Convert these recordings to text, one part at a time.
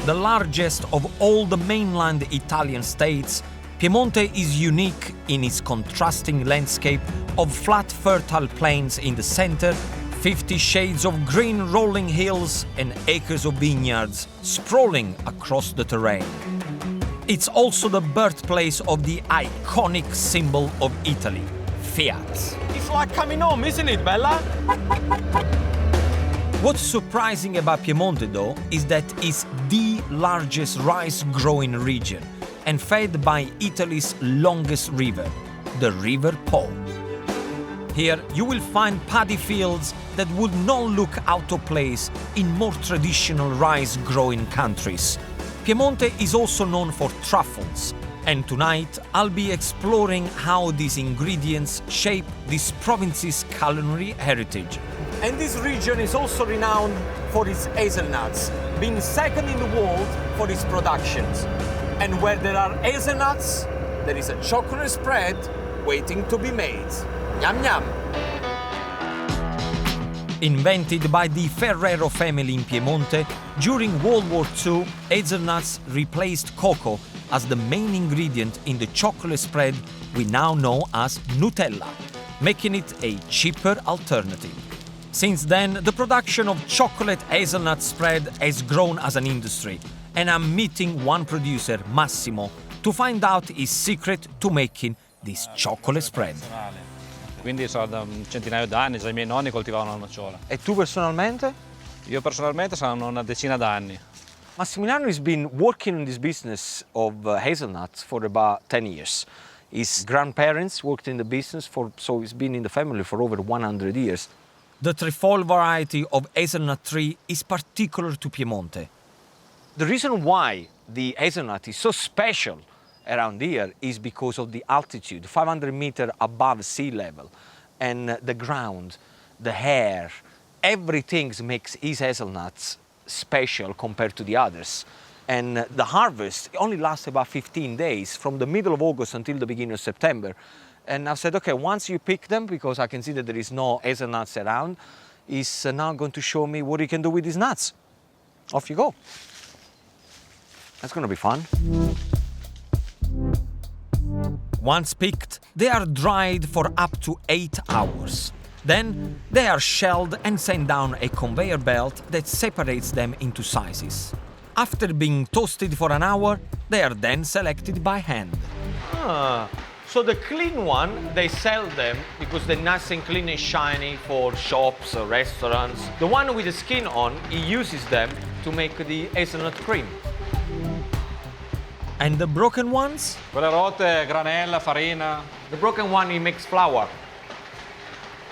The largest of all the mainland Italian states, Piedmont is unique in its contrasting landscape of flat, fertile plains in the center, 50 shades of green rolling hills and acres of vineyards sprawling across the terrain. It's also the birthplace of the iconic symbol of Italy, Fiat. It's like coming home, isn't it, Bella? What's surprising about Piedmont, though, is that it's the largest rice-growing region and fed by Italy's longest river, the River Po. Here, you will find paddy fields that would not look out of place in more traditional rice-growing countries. Piedmont is also known for truffles, and tonight I'll be exploring how these ingredients shape this province's culinary heritage. And this region is also renowned for its hazelnuts, being second in the world for its productions. And where there are hazelnuts, there is a chocolate spread waiting to be made. Yum yum! Invented by the Ferrero family in Piedmont, during World War II, hazelnuts replaced cocoa as the main ingredient in the chocolate spread we now know as Nutella, making it a cheaper alternative. Since then, the production of chocolate hazelnut spread has grown as an industry, and I'm meeting one producer, Massimo, to find out his secret to making this chocolate spread. Quindi so da un centinaio d'anni, già i miei nonni coltivavano la nocciola. E tu personalmente? Io personalmente saranno una decina d'anni. Massimiliano has been working in this business of hazelnuts for about 10 years. His grandparents worked in the business, so he's been in the family for over 100 years. The Truffle variety of hazelnut tree is particular to Piedmont. The reason why the hazelnut is so special around here is because of the altitude, 500 meters above sea level, and the ground, the air, everything makes his hazelnuts special compared to the others. And the harvest only lasts about 15 days, from the middle of August until the beginning of September. And I said, okay, once you pick them, because I can see that there is no hazelnuts around, he's now going to show me what he can do with these nuts. Off you go. That's going to be fun. Once picked, they are dried for up to 8 hours. Then they are shelled and sent down a conveyor belt that separates them into sizes. After being toasted for an hour, they are then selected by hand. So the clean one, they sell them because they're nice and clean and shiny for shops or restaurants. The one with the skin on, he uses them to make the hazelnut cream. And the broken ones? Quelle rotte, granella, farina. The broken one, he makes flour.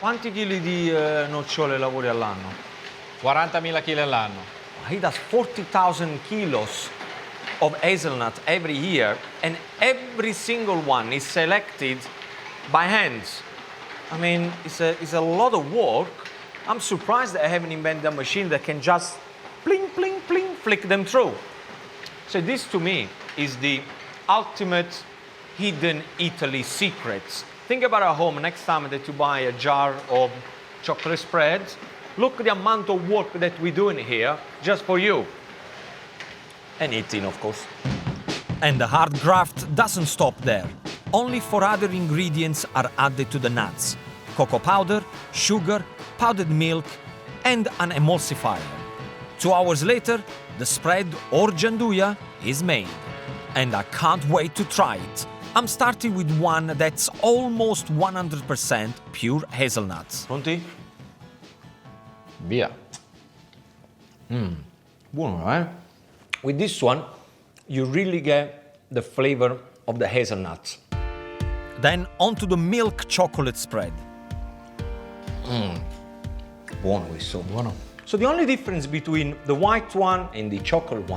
Quanti chili di nocciole lavori all'anno? 40.000 kg all'anno. He does 40,000 kilos of hazelnut every year, and every single one is selected by hand. I mean, it's a lot of work. I'm surprised that I haven't invented a machine that can just pling, pling, pling, flick them through. So this, to me, is the ultimate hidden Italy secrets. Think about at home, next time that you buy a jar of chocolate spread, look the amount of work that we're doing here just for you. And eating, of course. And the hard graft doesn't stop there. Only 4 other ingredients are added to the nuts: cocoa powder, sugar, powdered milk, and an emulsifier. 2 hours later, the spread, or gianduia, is made. And I can't wait to try it. I'm starting with one that's almost 100% pure hazelnuts. Pronti? Via. Buono, eh? With this one, you really get the flavor of the hazelnuts. Then onto the milk chocolate spread. Buono questo. Buono. So the only difference between the white one and the chocolate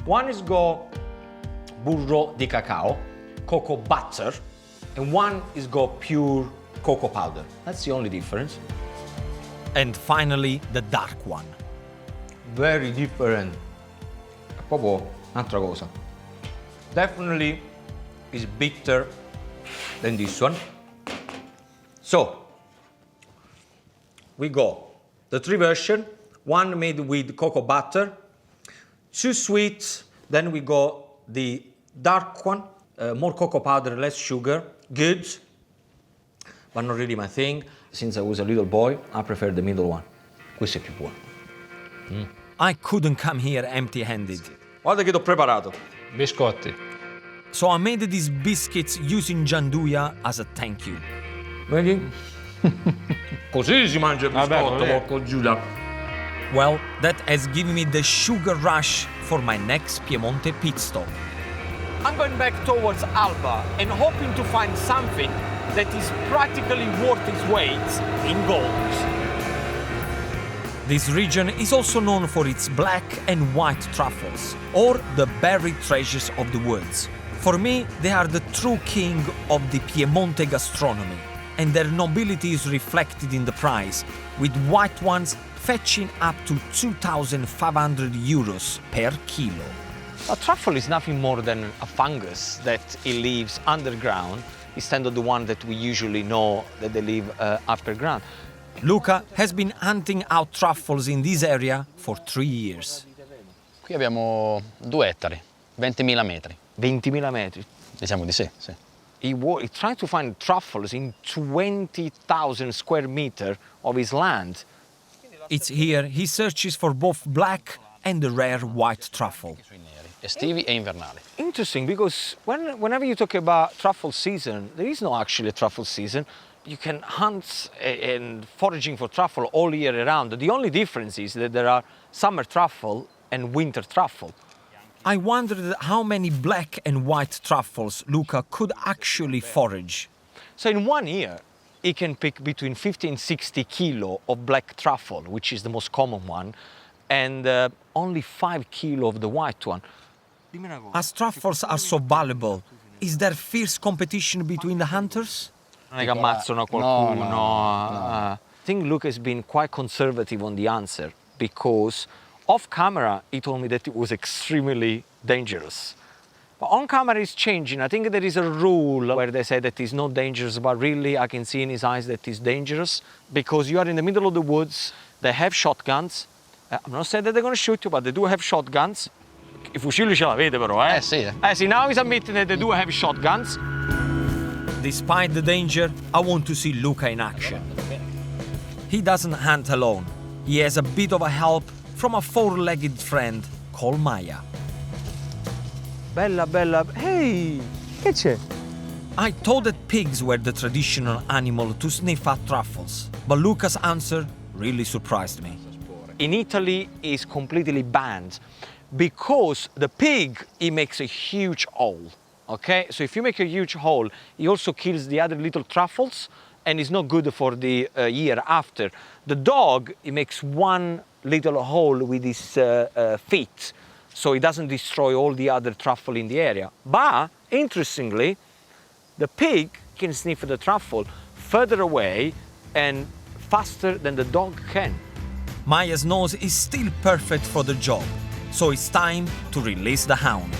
one is got burro di cacao, cocoa butter, and one is got pure cocoa powder. That's the only difference. And finally, the dark one. Very different. Proprio un'altra cosa. Definitely is bitter than this one. So, we got the 3 versions, one made with cocoa butter, 2 sweet, Then we go the dark one, more cocoa powder, less sugar. Good, but not really my thing. Since I was a little boy, I prefer the middle one. Questo è più buono. I couldn't come here empty-handed. Guarda che t'ho preparato. Biscotti. So I made these biscuits using gianduia as a thank you. Vedi? Così si mangia il biscotto, così. porco Giuda. Well, that has given me the sugar rush for my next Piemonte pit stop. I'm going back towards Alba and hoping to find something that is practically worth its weight in gold. This region is also known for its black and white truffles, or the buried treasures of the woods. For me, they are the true king of the Piemonte gastronomy, and their nobility is reflected in the price, with white ones fetching up to 2,500 euros per kilo. A truffle is nothing more than a fungus that it lives underground instead of the one that we usually know that they live underground. Luca has been hunting out truffles in this area for 3 years. Qui abbiamo 2 ettari, 20.000 metri. 20.000 metri. Diciamo di sì, sì. He tried to find truffles in 20,000 square meters of his land. It's here he searches for both black and the rare white truffle. Estivi e invernali. Interesting, because whenever you talk about truffle season, there is no actually a truffle season. You can hunt and foraging for truffle all year round. The only difference is that there are summer truffle and winter truffle. I wondered how many black and white truffles Luca could actually forage. So in 1 year, he can pick between 50 and 60 kilo of black truffle, which is the most common one, and only 5 kilo of the white one. As truffles are so valuable, is there fierce competition between the hunters? Non è che ammazzano qualcuno. No. I think Luca has been quite conservative on the answer because off camera he told me that it was extremely dangerous. But on camera it's changing. I think there is a rule where they say that it's not dangerous, but really I can see in his eyes that it's dangerous because you are in the middle of the woods, they have shotguns. I'm not saying that they're going to shoot you, but they do have shotguns. I fucili ce l'avete però, eh? Sì. See, now he's admitting that they do have shotguns. Despite the danger, I want to see Luca in action. He doesn't hunt alone. He has a bit of a help from a 4-legged friend called Maya. Bella, bella. Hey, che c'è? I thought that pigs were the traditional animal to sniff at truffles, but Luca's answer really surprised me. In Italy is completely banned because the pig, he makes a huge hole. Okay, so if you make a huge hole, he also kills the other little truffles and it's not good for the year after. The dog, he makes one little hole with his feet, so he doesn't destroy all the other truffle in the area. But, interestingly, the pig can sniff the truffle further away and faster than the dog can. Maya's nose is still perfect for the job, so it's time to release the hound.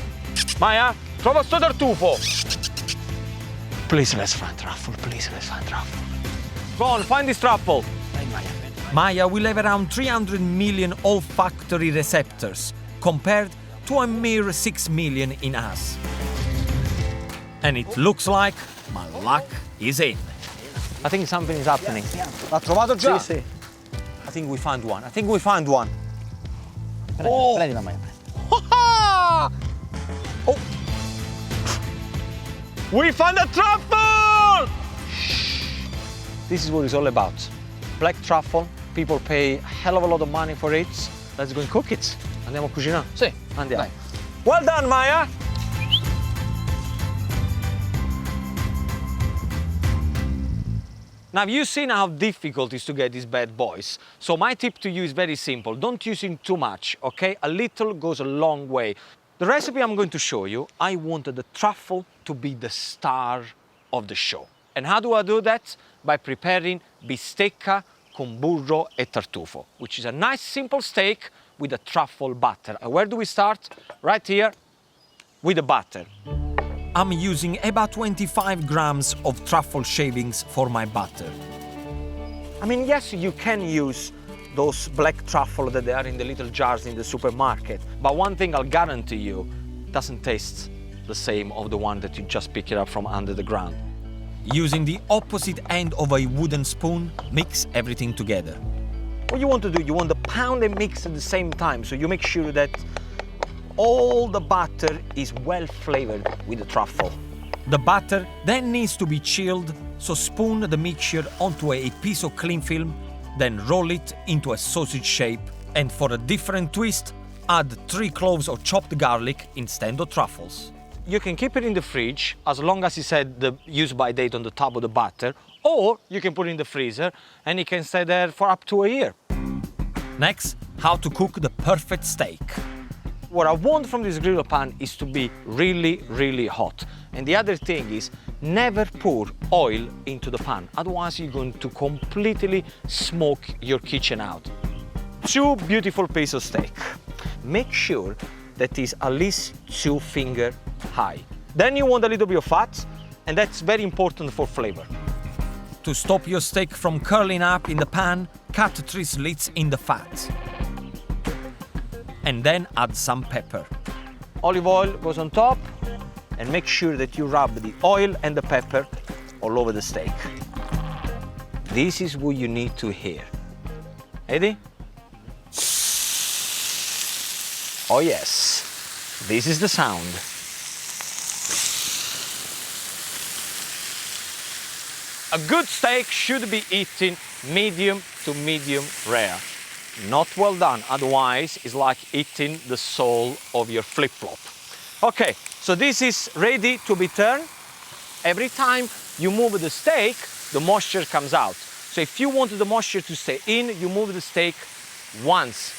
Maya, trova sto tartufo! Please, let's find truffle. Please, let's find truffle. Go on, find this truffle. Maya will have around 300 million olfactory receptors, compared to a mere 6 million in us. And it looks like my luck is in. I think something is happening. L'ha trovato già? Sì, sì. I think we found one. I think we found one. Prendi la Maia. Oh! We found a truffle! This is what it's all about. Black truffle. People pay a hell of a lot of money for it. Let's go and cook it. Andiamo a cucinare? Sì, Andiamo. dai. Well done, Maya! Now, you've seen how difficult it is to get these bad boys. So my tip to you is very simple. Don't use it too much, okay? A little goes a long way. The recipe I'm going to show you, I wanted the truffle to be the star of the show. And how do I do that? By preparing bistecca con burro e tartufo, which is a nice simple steak with a truffle butter. And where do we start? Right here with the butter. I'm using about 25 grams of truffle shavings for my butter. I mean, yes, you can use those black truffle that they are in the little jars in the supermarket. But one thing I'll guarantee you, doesn't taste the same of the one that you just pick it up from under the ground. Using the opposite end of a wooden spoon, mix everything together. What you want to do, you want to pound and mix at the same time, so you make sure that all the batter is well flavored with the truffle. The batter then needs to be chilled, so spoon the mixture onto a piece of cling film, then roll it into a sausage shape, and for a different twist, add 3 cloves of chopped garlic instead of truffles. You can keep it in the fridge as long as it said the use-by date on the top of the batter, or you can put it in the freezer and it can stay there for up to a year. Next, how to cook the perfect steak. What I want from this grill pan is to be really, really hot. And the other thing is, never pour oil into the pan, otherwise you're going to completely smoke your kitchen out. 2 beautiful pieces of steak. Make sure that is at least 2 finger high. Then you want a little bit of fat, and that's very important for flavor. To stop your steak from curling up in the pan, cut 3 slits in the fat. And then add some pepper. Olive oil goes on top, and make sure that you rub the oil and the pepper all over the steak. This is what you need to hear. Ready? Oh yes, this is the sound. A good steak should be eaten medium to medium rare. Not well done, otherwise it's like eating the sole of your flip-flop. Okay, so this is ready to be turned. Every time you move the steak, the moisture comes out. So if you want the moisture to stay in, you move the steak once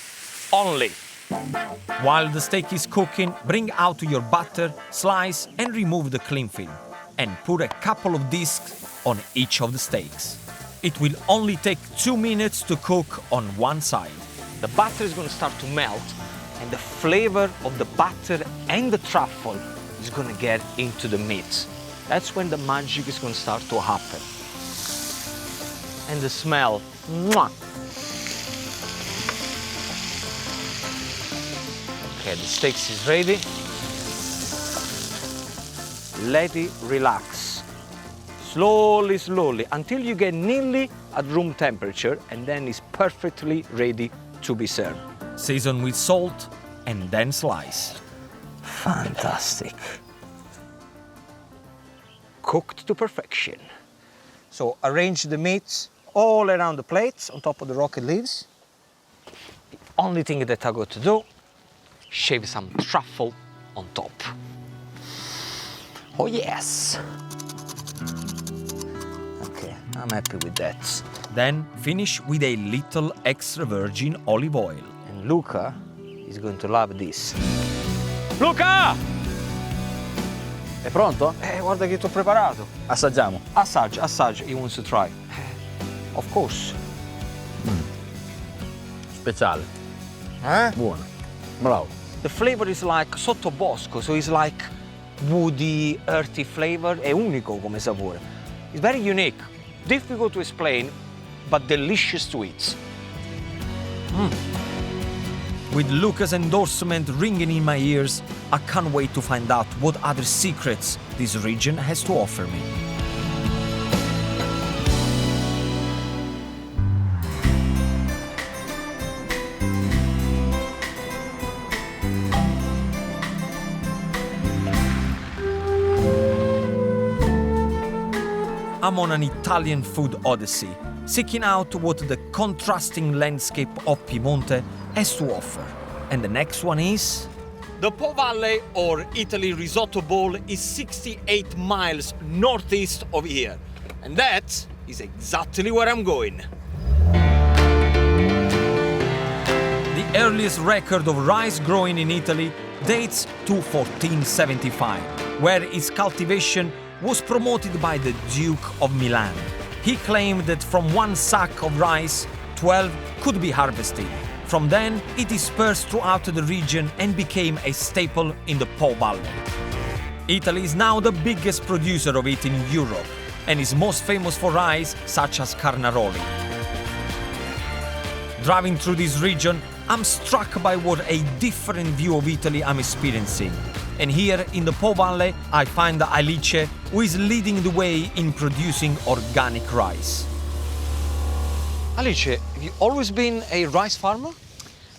only. While the steak is cooking, bring out your butter, slice and remove the cling film, and put a couple of discs on each of the steaks. It will only take 2 minutes to cook on one side. The butter is going to start to melt, and the flavor of the butter and the truffle is going to get into the meat. That's when the magic is going to start to happen. And the smell, mwah. Okay, the steak is ready. Let it relax. Slowly, slowly, until you get nearly at room temperature, and then it's perfectly ready to be served. Season with salt and then slice. Fantastic. Cooked to perfection. So arrange the meats all around the plate on top of the rocket leaves. The only thing that I got to do, shave some truffle on top. Oh yes. Okay, I'm happy with that. Then finish with a little extra virgin olive oil. And Luca is going to love this. Luca! È pronto? Guarda che ti ho preparato. Assaggiamo. Assaggia, assaggia. He wants to try. Of course. Speciale. Buono. Bravo. The flavor is like sottobosco, so it's like woody, earthy flavor. È unico come sapore. It's very unique. Difficult to explain, but delicious to eat. With Luca's endorsement ringing in my ears, I can't wait to find out what other secrets this region has to offer me. I'm on an Italian food odyssey, seeking out what the contrasting landscape of Piedmont has to offer. And the next one is... The Po Valley, or Italy Risotto Bowl, is 68 miles northeast of here. And that is exactly where I'm going. The earliest record of rice growing in Italy dates to 1475, where its cultivation was promoted by the Duke of Milan. He claimed that from one sack of rice, 12 could be harvested. From then, it dispersed throughout the region and became a staple in the Po Valley. Italy is now the biggest producer of it in Europe and is most famous for rice such as carnaroli. Driving through this region, I'm struck by what a different view of Italy I'm experiencing. And here in the Po Valley, I find Alice, who is leading the way in producing organic rice. Alice, have you always been a rice farmer?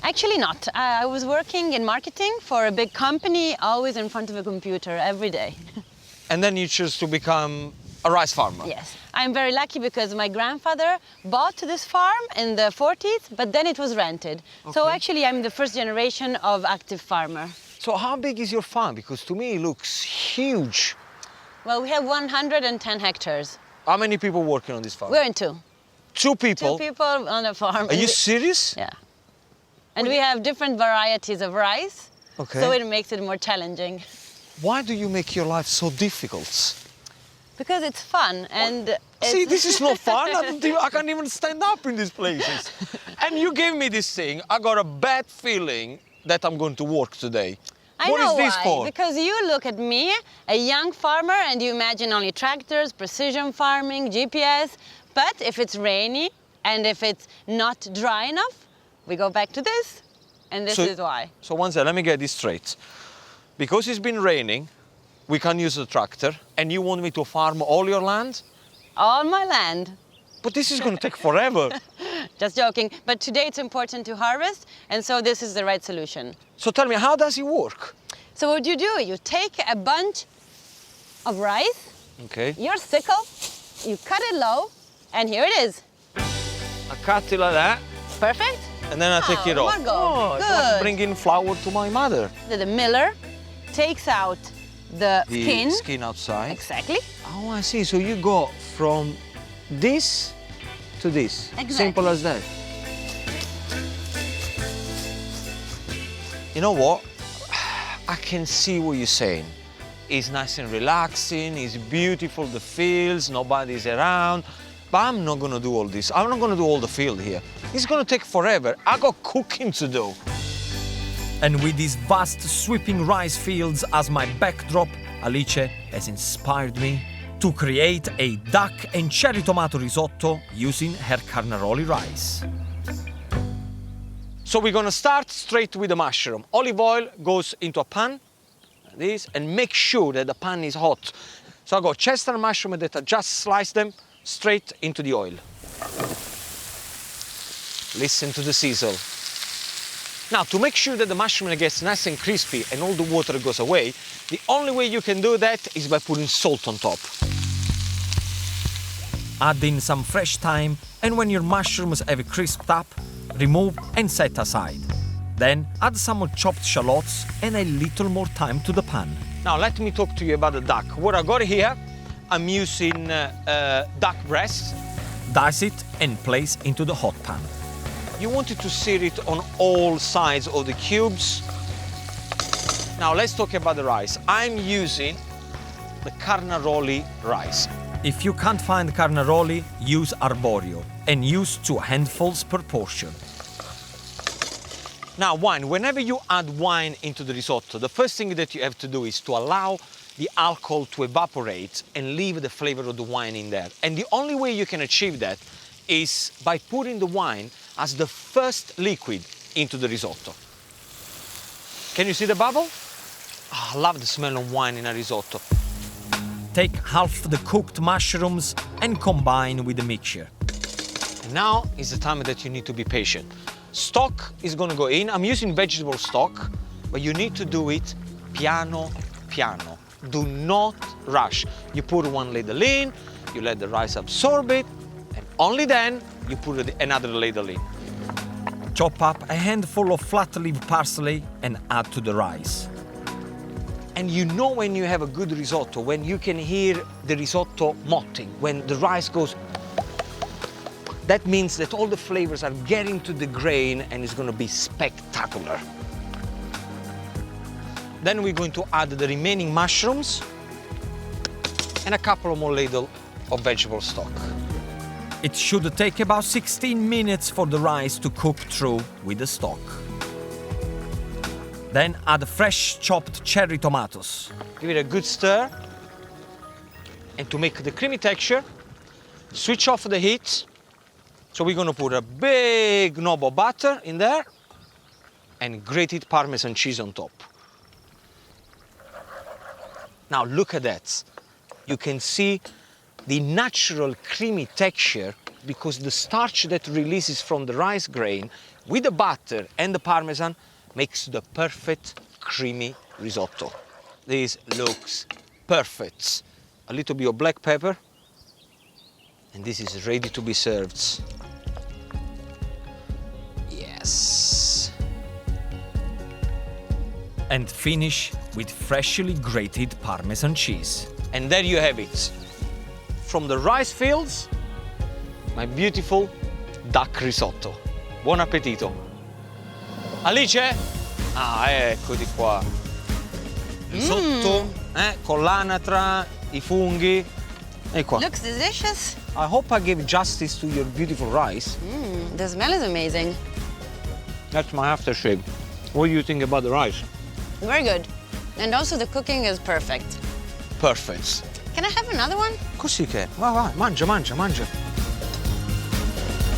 Actually not. I was working in marketing for a big company, always in front of a computer every day. And then you choose to become a rice farmer? Yes. I'm very lucky because my grandfather bought this farm in the 40s, but then it was rented. So Okay. actually I'm the first generation of active farmer. So how big is your farm? Because to me it looks huge. Well, we have 110 hectares. How many people working on this farm? We're in two. Two people? 2 people on a farm. Are you serious? Yeah. And we have different varieties of rice, Okay. so it makes it more challenging. Why do you make your life so difficult? Because it's fun and See, it's... this is not fun. I can't even stand up in these places. And you gave me this thing. I got a bad feeling that I'm going to work today. I What know is this why. for? Because you look at me, a young farmer, and you imagine only tractors, precision farming, GPS. But if it's rainy and if it's not dry enough, we go back to this, and this is why. So one second, let me get this straight. Because it's been raining, we can't use the tractor, and you want me to farm all your land? All my land. But this is going to take forever. Just joking. But today it's important to harvest, and so this is the right solution. So tell me, how does it work? So what you do, you take a bunch of rice, Okay. your sickle, you cut it low, and here it is. I cut it like that, Perfect? and then I take it off. More go. Oh, it's like Good. bringing flour to my mother. The miller takes out the The skin. outside. Exactly. Oh, I see. So you go from this to this. Exactly. Simple as that. You know what? I can see what you're saying. It's nice and relaxing, it's beautiful, the fields, nobody's around. But I'm not gonna do all this. I'm not gonna do all the field here. It's gonna take forever. I got cooking to do. And with these vast sweeping rice fields as my backdrop, Alice has inspired me to create a duck and cherry tomato risotto using her carnaroli rice. So we're gonna start straight with the mushroom. Olive oil goes into a pan, like this, and make sure that the pan is hot. So I got chestnut mushroom that I just sliced them straight into the oil. Listen to the sizzle. Now, to make sure that the mushroom gets nice and crispy and all the water goes away, the only way you can do that is by putting salt on top. Add in some fresh thyme, and when your mushrooms have crisped up, remove and set aside. Then add some chopped shallots and a little more thyme to the pan. Now, let me talk to you about the duck. What I got here, I'm using duck breast. Dice it and place into the hot pan. You wanted to sear it on all sides of the cubes. Now let's talk about the rice. I'm using the carnaroli rice. If you can't find carnaroli, use arborio and use 2 handfuls per portion. Now wine, whenever you add wine into the risotto, the first thing that you have to do is to allow the alcohol to evaporate and leave the flavor of the wine in there. And the only way you can achieve that is by putting the wine as the first liquid into the risotto. Can you see the bubble? Oh, I love the smell of wine in a risotto. Take half the cooked mushrooms and combine with the mixture. And now is the time that you need to be patient. Stock is going to go in. I'm using vegetable stock, but you need to do it piano, piano. Do not rush. You put 1 ladle in, you let the rice absorb it, and only then you put another ladle in. Chop up a handful of flat leaf parsley and add to the rice. And you know when you have a good risotto, when you can hear the risotto motting, when the rice goes, that means that all the flavors are getting to the grain and it's going to be spectacular. Then we're going to add the remaining mushrooms and a couple of more ladles of vegetable stock. It should take about 16 minutes for the rice to cook through with the stock. Then add fresh chopped cherry tomatoes. Give it a good stir. And to make the creamy texture, switch off the heat, So we're gonna put a big knob of butter in there and grated Parmesan cheese on top. Now look at that. You can see the natural creamy texture because the starch that releases from the rice grain with the butter and the Parmesan makes the perfect creamy risotto. This looks perfect. A little bit of black pepper, and this is ready to be served. Yes. And finish with freshly grated Parmesan cheese. And there you have it. From the rice fields, my beautiful duck risotto. Buon appetito. Alice? Ah, eccoti qua. Risotto, con l'anatra, i funghi. E qua. Looks delicious. I hope I gave justice to your beautiful rice. The smell is amazing. That's my aftershave. What do you think about the rice? Very good. And also the cooking is perfect. Perfect. Can I have another one? Così che, vai, mangia, mangia, mangia.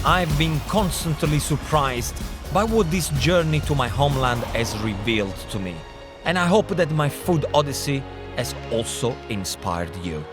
I've been constantly surprised by what this journey to my homeland has revealed to me. And I hope that my food odyssey has also inspired you.